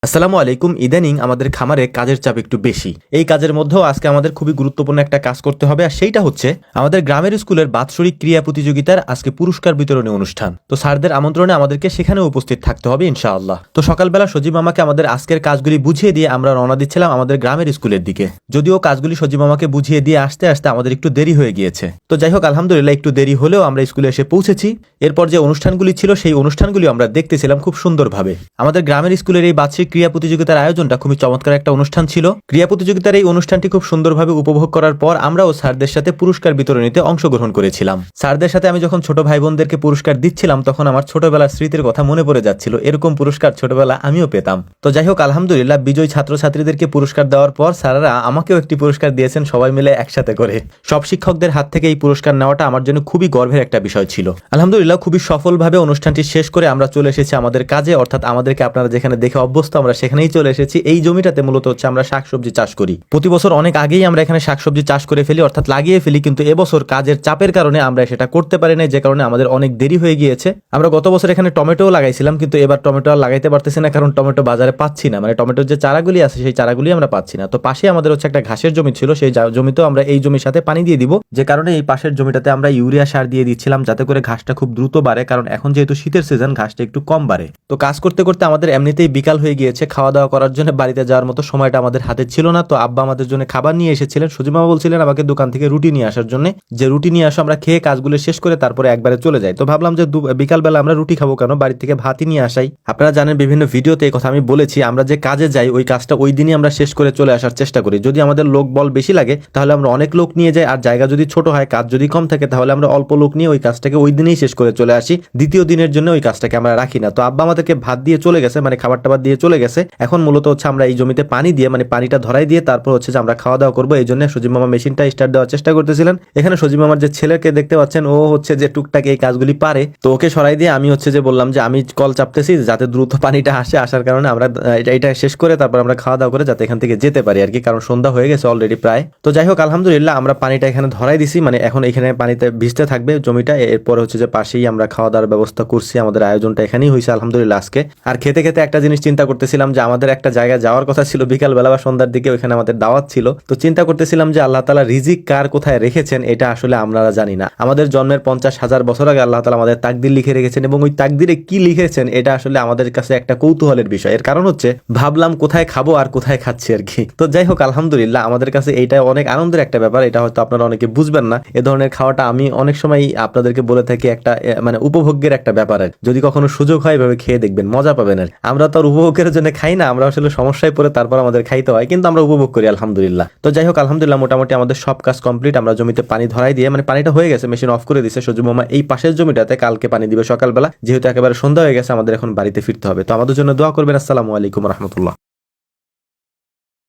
আসসালামু আলাইকুম। ইদানিং আমাদের খামারে কাজের চাপ একটু বেশি। এই কাজের মধ্যেও আজকে আমাদের খুবই গুরুত্বপূর্ণ একটা কাজ করতে হবে, আর সেইটা হচ্ছে আমাদের গ্রামের স্কুলের বাৎসরিক ক্রীড়া প্রতিযোগিতার আজকে পুরস্কার বিতরণী অনুষ্ঠান। তো স্যারদের আমন্ত্রণে আমাদেরকে সেখানে উপস্থিত থাকতে হবে ইনশাআল্লাহ। তো সকালবেলা সজীব মামাকে আমাদের আজকের কাজগুলি বুঝিয়ে দিয়ে আমরা রওনা দিচ্ছিলাম আমাদের গ্রামের স্কুলের দিকে। যদিও কাজগুলি সজীব মামাকে বুঝিয়ে দিয়ে আসতে আসতে আমাদের একটু দেরি হয়ে গিয়েছে। তো যাই হোক, আলহামদুলিল্লাহ একটু দেরি হলেও আমরা স্কুলে এসে পৌঁছেছি। এরপর যে অনুষ্ঠানগুলি ছিল সেই অনুষ্ঠানগুলি আমরা দেখতেছিলাম খুব সুন্দরভাবে। আমাদের গ্রামের স্কুলের এই বার্ষিক ক্রীড়া প্রতিযোগিতার আয়োজনটা খুবই চমৎকার একটা অনুষ্ঠান ছিল। ক্রীড়া প্রতিযোগিতার এই অনুষ্ঠানটি খুব সুন্দরভাবে উপভোগ করার পর আমরাও স্যারদের সাথে পুরস্কার বিতরণীতে অংশগ্রহণ করেছিলাম। স্যারদের সাথে আমি যখন ছোট ভাই বোনদেরকে পুরস্কার দিচ্ছিলাম তখন আমার ছোটবেলার স্মৃতির কথা মনে পড়ে যাচ্ছিল। এরকম পুরস্কার ছোটবেলা আমিও পেতাম। তো যাই হোক, আলহামদুলিল্লাহ বিজয়ী ছাত্রছাত্রীদেরকে পুরস্কার দেওয়ার পর স্যারেরা আমাকেও একটি পুরস্কার দিয়েছেন সবাই মিলে একসাথে করে। সব শিক্ষকদের হাত থেকে এই পুরস্কার নেওয়াটা আমার জন্য খুবই গর্বের একটা বিষয় ছিল। আলহামদুলিল্লাহ খুবই সফলভাবে অনুষ্ঠানটি শেষ করে আমরা চলে এসেছি আমাদের কাজে, অর্থাৎ আমাদেরকে আপনারা যেখানে দেখে অভ্যস্ত আমরা সেখানেই চলে এসেছি। এই জমিটাতে মূলত হচ্ছে আমরা শাকসবজি চাষ করি। প্রতি বছর অনেক আগেই আমরা এখানে শাকসবজি চাষ করে ফেলি, অর্থাৎ লাগিয়ে ফেলি, কিন্তু এবছর কাজের চাপের কারণে আমরা সেটা করতে পারি না, যে কারণে আমাদের অনেক দেরি হয়ে গিয়েছে। আমরা গত বছর এখানে টমেটো লাগাইছিলাম, কিন্তু এবার টমেটো আর লাগাইতে পারতেছি না, কারণ টমেটো বাজারে পাচ্ছি না। মানে টমেটোর যে চারাগুলি আছে সেই চারাগুলি আমরা পাচ্ছি না। তো পাশে আমাদের হচ্ছে একটা ঘাসের জমি ছিল, সেই জমিতেও আমরা এই জমির সাথে পানি দিয়ে দিব, যে কারণে এই পাশের জমিটাতে আমরা ইউরিয়া সার দিয়ে দিচ্ছিলাম যাতে করে ঘাসটা খুব দ্রুত বাড়ে, কারণ এখন যেহেতু শীতের সিজন ঘাসটা একটু কম বাড়ে। তো কাজ করতে করতে আমাদের এমনিতেই বিকাল হয়ে গিয়েছে, খাওয়া দাওয়া করার জন্য বাড়িতে যাওয়ার মতো সময়টা আমাদের হাতে ছিল না। তো আব্বা আমাদের জন্য খাবার নিয়ে এসেছিলেন। সজিমা বলছিলেন আমাকে দোকান থেকে রুটি নিয়ে আসার জন্য, যে রুটি নিয়ে আসো, আমরা খেয়ে কাজগুলো শেষ করে তারপরে একবারে চলে যাই। তো ভাবলাম যে বিকালবেলা আমরা রুটি খাবো কেন, বাড়ি থেকে ভাতই নিয়ে আসাই। আপনারা জানেন বিভিন্ন ভিডিওতে এই কথা আমি বলেছি, আমরা যে কাজে যাই ওই কাজটা ওই দিনই আমরা শেষ করে চলে আসার চেষ্টা করি। যদি আমাদের লোক বল বেশি লাগে তাহলে আমরা অনেক লোক নিয়ে যাই, আর জায়গা যদি ছোট হয়, কাজ যদি কম থাকে, তাহলে আমরা অল্প লোক নিয়ে ওই কাজটাকে ওই দিনেই শেষ করে চলে আসি। দ্বিতীয় দিনের জন্য ওই কাজটাকে আমরা রাখি না। তো আব্বা আমাদেরকে ভাত দিয়ে চলে গেছে, মানে খাবার টাবার দিয়ে চলে গেছে। এখন মূলত হচ্ছে আমরা এই জমিতে পানি দিয়ে, মানে পানিটা ধরাই দিয়ে তারপর হচ্ছে যে আমরা খাওয়া দাওয়া করবো। এই জন্য সজীব মামা মেশিনটা স্টার্ট দেওয়ার চেষ্টা করতেছিলেন। এখানে সজীব মামার যে ছেলেকে দেখতে পাচ্ছেন, ও হচ্ছে যে টুকটাক এই কাজগুলি পারে। তো ওকে সরাই দিয়ে আমি হচ্ছে যে বললাম যে আমি কল চাপতেছি যাতে দ্রুত পানিটা আসে, আসার কারণে আমরা এটা শেষ করে তারপর আমরা খাওয়া দাওয়া করে যাতে এখান থেকে যেতে পারি আর কি, কারণ সন্ধ্যা হয়ে গেছে অলরেডি প্রায়। তো যাই হোক, আলহামদুলিল্লাহ আমরা পানিটা এখানে ধরাই দিছি, মানে এখন এখানে পানিতে ভিজতে থাকবে জমিটা। এরপরে হচ্ছে যে পাশেই আমরা খাওয়া দাওয়ার ব্যবস্থা করছি। আমাদের আয়োজনটা এখানেই হয়েছে আলহামদুলিল্লাহ আজকে। আর খেতে খেতে একটা জিনিস চিন্তা করতেছিলাম যে আমাদের একটা জায়গায় যাওয়ার কথা ছিল বিকাল বেলা বা সন্ধ্যার দিকে, ওইখানে আমাদের দাওয়াত ছিল। তো চিন্তা করতেছিলাম যে আল্লাহ তাআলা রিজিক কার কোথায় রেখেছেন এটা আসলে আমরা জানি না। আমাদের জন্মের 50,000 বছর আগে আল্লাহ তাআলা আমাদের তাকদির লিখে রেখেছেন, এবং ওই তাকদিরে কি লিখেছেন এটা আসলে আমাদের কাছে একটা কৌতূহলের বিষয়। এর কারণ হচ্ছে ভাবলাম কোথায় খাবো আর কোথায় খাচ্ছি আর কি। তো যাই হোক, আলহামদুলিল্লাহ আমাদের কাছে এইটা অনেক আনন্দের একটা ব্যাপার। এটা হয়তো আপনারা অনেকে বুঝবেন না, এ ধরনের খাওয়াটা আমি অনেক সময় আপনাদেরকে বলে থাকি একটা মানে উপভোগ্যের একটা ব্যাপার। যদি কখনো সুযোগ হয় এভাবে খেয়ে দেখবেন, মজা পাবেন। আর আমরা তো আর উপভোগের জন্য খাই না, আমরা আসলে সমস্যায় পড়ে তারপর আমাদের খাইতে হয়, কিন্তু আমরা উপভোগ করি আলহামদুলিল্লাহ। তো যাই হোক, আলহামদুলিল্লাহ মোটামুটি আমাদের সব কাজ কমপ্লিট। আমরা জমিতে পানি ধরাই দিয়ে, মানে পানিটা হয়ে গেছে, মেশিন অফ করে দিয়েছে সজীব মামা। এই পাশের জমিটাতে কালকে পানি দিবে সকালবেলা, যেহেতু একেবারে সন্ধ্যা হয়ে গেছে, আমাদের এখন বাড়িতে ফিরতে হবে। তো আমাদের জন্য দোয়া করবেন। আসসালামু আলাইকুম রহমতুল্লাহ।